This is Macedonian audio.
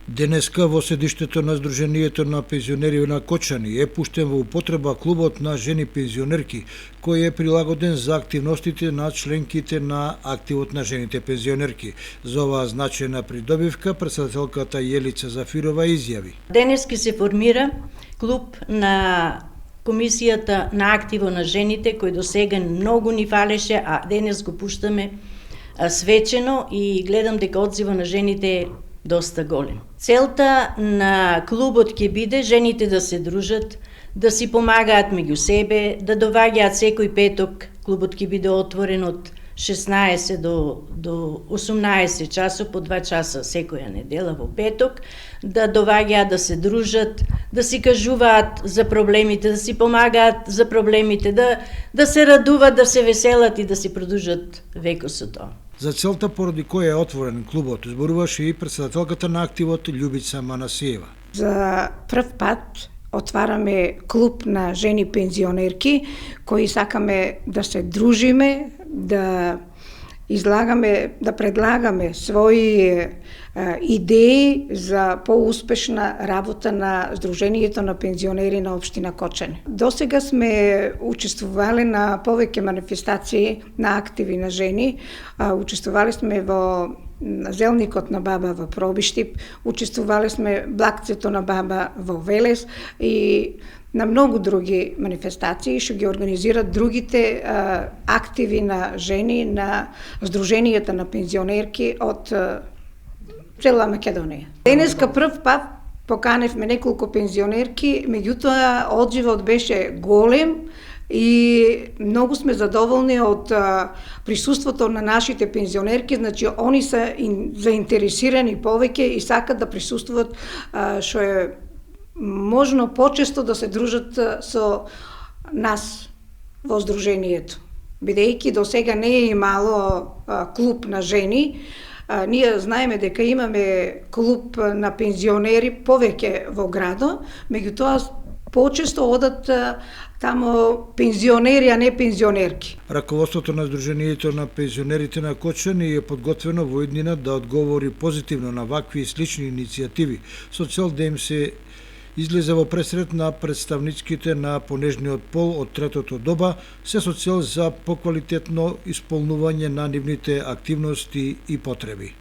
Денеска во седиштето на Сдруженијето на пензионери на Кочани е пуштен во употреба клубот на жени пензионерки, кој е прилагоден за активностите на членките на активот на жените пензионерки. За оваа значајна придобивка претседателката Јелица Зафирова изјави: Денески се формира клуб на Комисијата на активо на жените, кој до сега многу ни фалеше, а денес го пуштаме свечено и гледам дека одзива на жените е доста голем. Целта на клубот ќе биде жените да се дружат, да си помагаат меѓу себе, да доваѓаат секој петок. Клубот ќе биде отворен од 16 до 18 часов, по 2 часа секоја недела во петок, да доваѓаат, да се дружат, да си кажуваат за проблемите, да си помагаат за проблемите, да се радуваат, да се веселат и да си продолжат веко со тоа. За целта поради која е отворен клубот, зборуваше и претседателката на активот Љубица Манасиева. За прв пат отвараме клуб на жени пензионерки, кои сакаме да се дружиме, да излагаме, да предлагаме своји идеи за поуспешна работа на Сдруженијето на пензионери на општина Кочани. Досега сме учествувале на повеќе манифестации на активи на жени. Учествувале сме во Зелникот на баба во Пробиштип, учествувале сме Блакцето на баба во Велес и на многу други манифестации што ги организираат другите активи на жени на Сдруженијата на пензионерки од цела Македонија. Денеска прв пат поканевме неколку пензионерки, меѓутоа одживот беше голем и многу сме задоволни од присуството на нашите пензионерки, значи они се заинтересирани повеќе и сакат да присуствуваат, што е можно почесто да се дружат со нас во Сдруженијето. Бидејќи до сега не е имало клуб на жени, ние знаеме дека имаме клуб на пензионери повеќе во градот, меѓутоа почесто одат тамо пензионери, а не пензионерки. Раководството на Сдруженијето на пензионерите на Кочани е подготвено во иднина да одговори позитивно на вакви и слични иницијативи, со цел да им се излезе во пресред на представничките на понежниот пол од третото доба, се со цел за поквалитетно исполнување на нивните активности и потреби.